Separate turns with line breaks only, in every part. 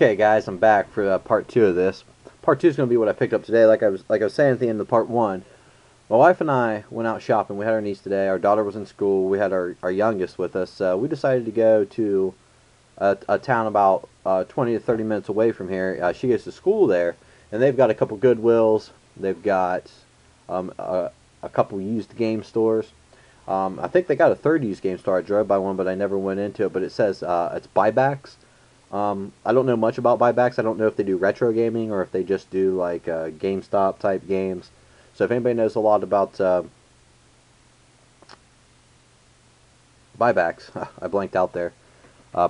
Okay, guys, I'm back for part two of this. Part two is going to be what I picked up today. Like I was saying at the end of part one, my wife and I went out shopping. We had our niece today. Our daughter was in school. We had our youngest with us. We decided to go to a town about 20 to 30 minutes away from here. She goes to school there, and they've got a couple Goodwills. They've got a couple used game stores. I think they got a third used game store. I drove by one, but I never went into it. But it says it's buybacks. I don't know much about buybacks. I don't know if they do retro gaming or if they just do like GameStop type games. So if anybody knows a lot about buybacks, I blanked out there.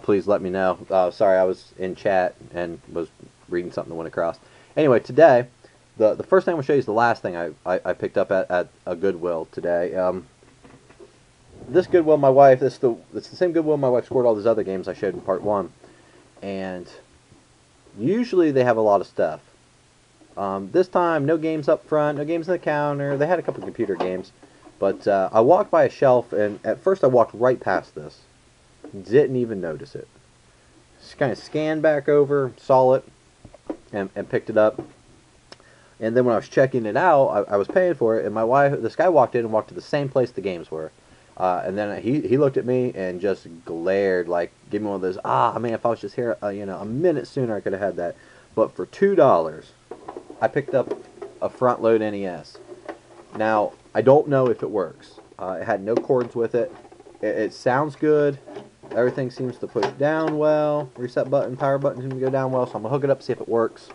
Please let me know. Sorry, I was in chat and was reading something that went across. Anyway, today, the first thing I'm going to show you is the last thing I picked up at a Goodwill today. This Goodwill, my wife, it's the same Goodwill my wife scored all these other games I showed in part one. And usually they have a lot of stuff. This time, no games up front, no games on the counter. They had a couple computer games. But I walked by a shelf, and at first I walked right past this. Didn't even notice it. Just kind of scanned back over, saw it, and picked it up. And then when I was checking it out, I was paying for it, and this guy walked in and walked to the same place the games were. And then he looked at me and just glared, like, give me one of those, man, if I was just here, a minute sooner I could have had that. But for $2, I picked up a front-load NES. Now, I don't know if it works. It had no cords with it. It sounds good. Everything seems to push down well. Reset button, power button seems to go down well, so I'm going to hook it up, see if it works.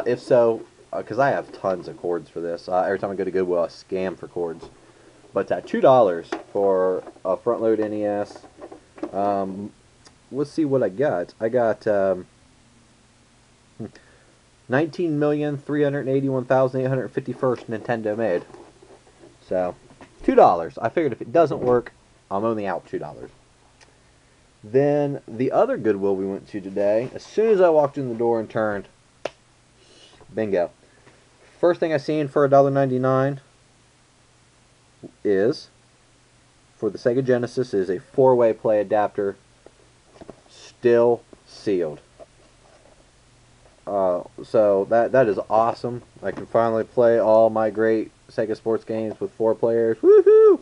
If so, because I have tons of cords for this. Every time I go to Goodwill, I scam for cords. But at $2 for a front-load NES, let's see what I got. I got 19,381,851st Nintendo made. So, $2. I figured if it doesn't work, I'm only out $2. Then, the other Goodwill we went to today, as soon as I walked in the door and turned, bingo. First thing I seen for $1.99 is, for the Sega Genesis, is a 4-way play adapter, still sealed. So that is awesome. I can finally play all my great Sega sports games with 4 players. Woohoo!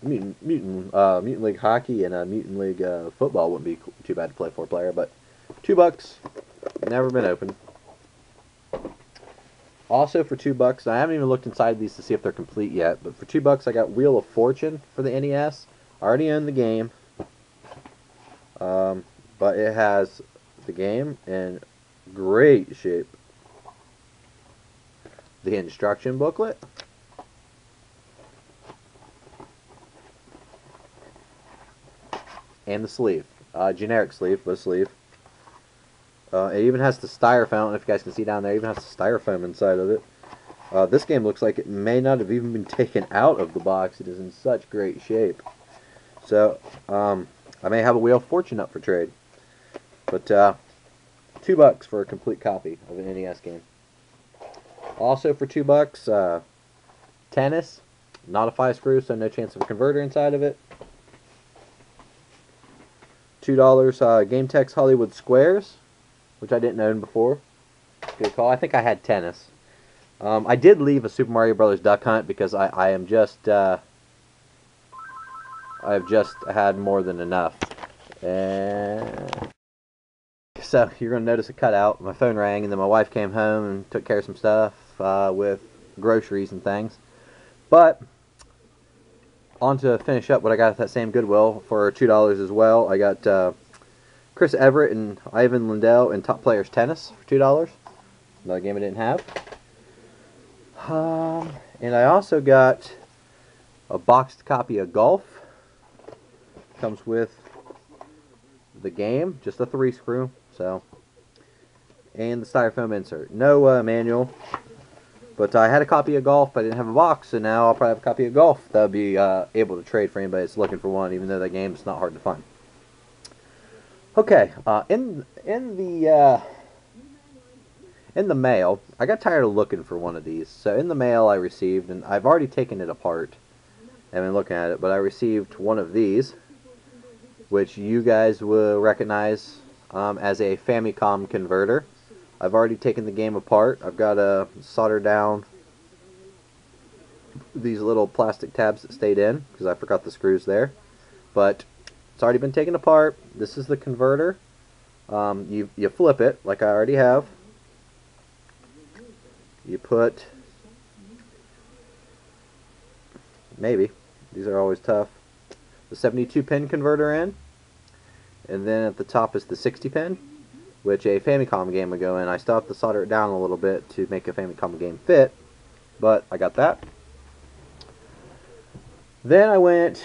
Mutant League Hockey and Mutant League Football wouldn't be too bad to play 4-player, but $2, never been opened. Also for $2, I haven't even looked inside these to see if they're complete yet, but for $2 I got Wheel of Fortune for the NES. I already own the game, but it has the game in great shape. The instruction booklet, and the sleeve. Generic sleeve, but a sleeve. It even has the styrofoam, if you guys can see down there, it even has the styrofoam inside of it. This game looks like it may not have even been taken out of the box. It is in such great shape. So, I may have a Wheel of Fortune up for trade. But, $2 for a complete copy of an NES game. Also for $2, tennis. Not a 5-screw, so no chance of a converter inside of it. $2, GameTex Hollywood Squares, which I didn't own before. Good call. I think I had tennis. I did leave a Super Mario Brothers Duck Hunt because I am just I've just had more than enough. And so you're gonna notice a cutout. My phone rang, and then my wife came home and took care of some stuff with groceries and things. But on to finish up what I got at that same Goodwill for $2 as well. I got Chris Everett and Ivan Lendl in Top Players Tennis for $2. Another game I didn't have. And I also got a boxed copy of Golf. Comes with the game, just a 3-screw. So, and the styrofoam insert. No manual. But I had a copy of Golf, but I didn't have a box, so now I'll probably have a copy of Golf that I'll be able to trade for anybody that's looking for one, even though that game's not hard to find. Okay, in the mail, I got tired of looking for one of these. So in the mail I received, and I've already taken it apart and been looking at it, but I received one of these, which you guys will recognize as a Famicom converter. I've already taken the game apart. I've got to solder down these little plastic tabs that stayed in because I forgot the screws there. But it's already been taken apart. This is the converter. You flip it like I already have. You put, maybe, these are always tough, the 72 pin converter in, and then at the top is the 60 pin, which a Famicom game would go in. I still have to solder it down a little bit to make a Famicom game fit, but I got that. Then I went,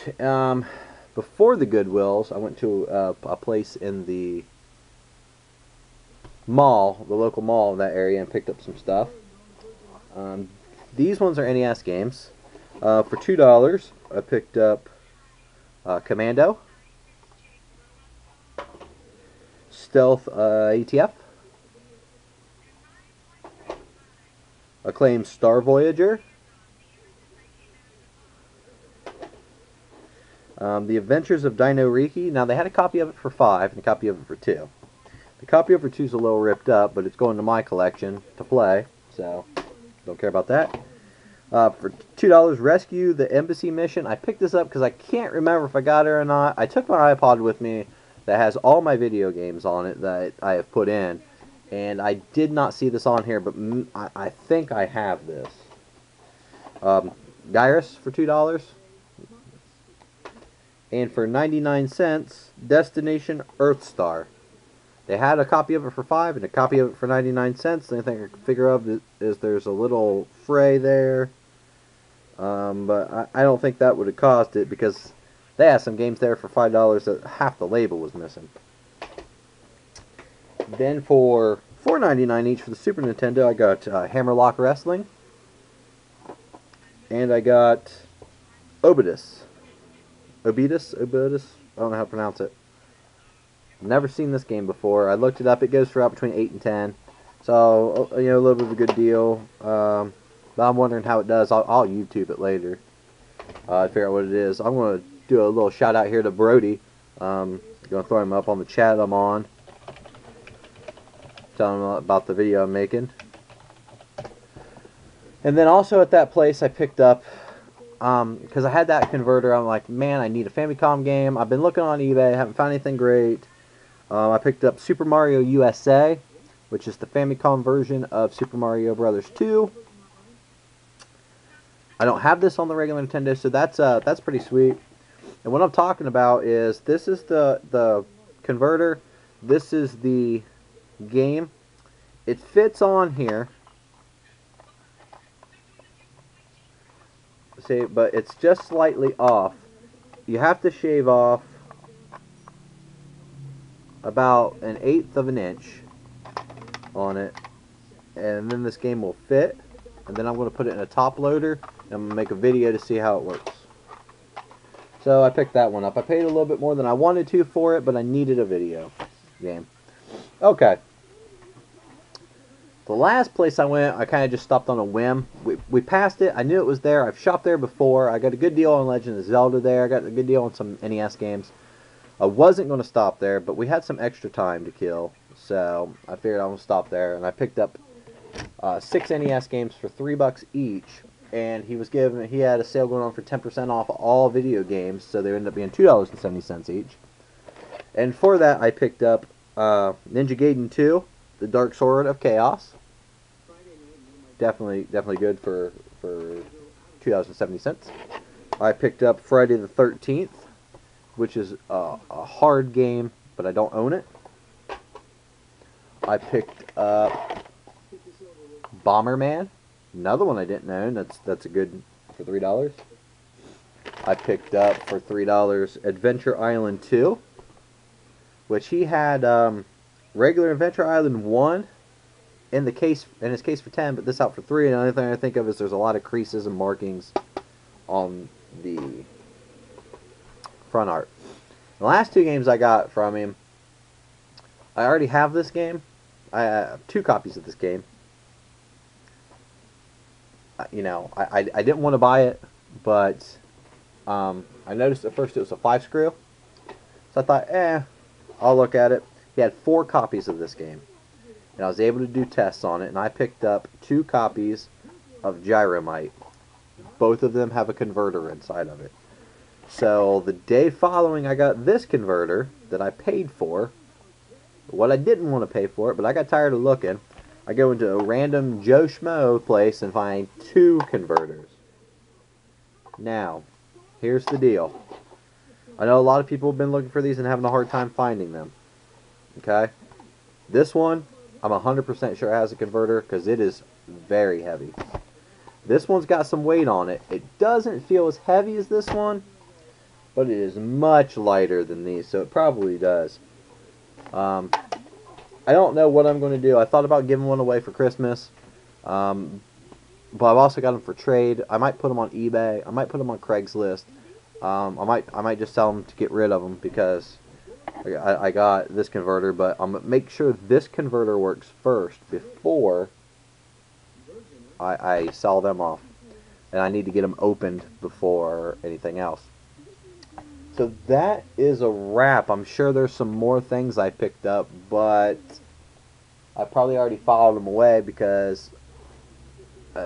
before the Goodwills, I went to a place in the mall, the local mall in that area, and picked up some stuff. These ones are NES games. For $2, I picked up Commando, Stealth ATF, Acclaimed Star Voyager, The Adventures of Dino Riki. Now, they had a copy of it for $5 and a copy of it for $2. The copy of it for $2 is a little ripped up, but it's going to my collection to play, so don't care about that. For $2, Rescue the Embassy Mission. I picked this up because I can't remember if I got it or not. I took my iPod with me that has all my video games on it that I have put in, and I did not see this on here, but I think I have this. Gyruss for $2. And for 99 cents, Destination Earthstar. They had a copy of it for $5 and a copy of it for 99 cents. The only thing I can figure of is there's a little fray there. But I don't think that would have caused it because they had some games there for $5 that half the label was missing. Then for $4.99 each for the Super Nintendo, I got Hammerlock Wrestling. And I got Obidus. Obidus? I don't know how to pronounce it. Never seen this game before. I looked it up. It goes for about between 8 and 10. So, you know, a little bit of a good deal. But I'm wondering how it does. I'll YouTube it later. Figure out what it is. I'm going to do a little shout out here to Brody. Going to throw him up on the chat I'm on. Tell him about the video I'm making. And then also at that place I picked up, because I had that converter, I'm like, man, I need a Famicom game. I've been looking on eBay, haven't found anything great. I picked up Super Mario USA, which is the Famicom version of Super Mario Bros. 2. I don't have this on the regular Nintendo, so that's pretty sweet. And what I'm talking about is this is the converter. This is the game. It fits on here. See, but it's just slightly off. You have to shave off about 1/8 of an inch on it, and then this game will fit. And then I'm going to put it in a top loader, and I'm going to make a video to see how it works. So I picked that one up. I paid a little bit more than I wanted to for it, but I needed a video game. Okay. The last place I went, I kind of just stopped on a whim. We passed it. I knew it was there. I've shopped there before. I got a good deal on Legend of Zelda there. I got a good deal on some NES games. I wasn't going to stop there, but we had some extra time to kill. So I figured I would stop there. And I picked up 6 NES games for $3 each. And he had a sale going on for 10% off all video games. So they ended up being $2.70 each. And for that, I picked up Ninja Gaiden 2. The Dark Sword of Chaos. Definitely good for $2.70. I picked up Friday the 13th, which is a hard game, but I don't own it. I picked up Bomberman, another one I didn't own. That's a good for $3. I picked up for $3 Adventure Island 2, which he had regular Adventure Island 1 in his case for 10, but this out for 3. And the only thing I think of is there's a lot of creases and markings on the front art. The last 2 games I got from him, I already have this game. I have 2 copies of this game. You know, I didn't want to buy it, but I noticed at first it was a 5-screw. So I thought, I'll look at it. He had 4 copies of this game, and I was able to do tests on it, and I picked up 2 copies of Gyromite. Both of them have a converter inside of it. So the day following I got this converter that I paid for, what I didn't want to pay for it, but I got tired of looking, I go into a random Joe Schmo place and find 2 converters. Now, here's the deal. I know a lot of people have been looking for these and having a hard time finding them. Okay? This one, I'm 100% sure it has a converter because it is very heavy. This one's got some weight on it. It doesn't feel as heavy as this one, but it is much lighter than these, so it probably does. I don't know what I'm going to do. I thought about giving one away for Christmas, but I've also got them for trade. I might put them on eBay. I might put them on Craigslist. I might just sell them to get rid of them because I got this converter, but I'm going to make sure this converter works first before I sell them off. And I need to get them opened before anything else. So that is a wrap. I'm sure there's some more things I picked up, but I probably already filed them away because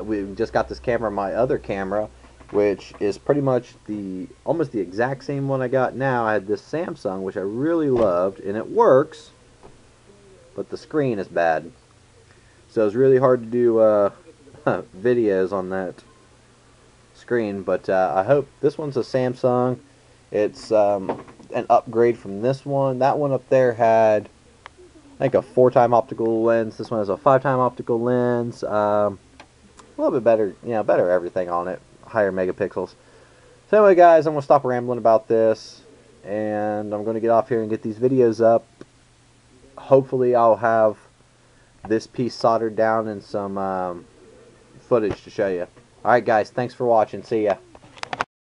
we just got this camera, my other camera, which is pretty much almost the exact same one I got now. I had this Samsung, which I really loved, and it works, but the screen is bad. So it's really hard to do videos on that screen, but I hope this one's a Samsung. It's an upgrade from this one. That one up there had, I think, a 4-time optical lens. This one has a 5-time optical lens. A little bit better, better everything on it. Higher megapixels. So anyway, guys, I'm going to stop rambling about this, and I'm going to get off here and get these videos up. Hopefully I'll have this piece soldered down and some footage to show you. Alright, guys, thanks for watching. See ya.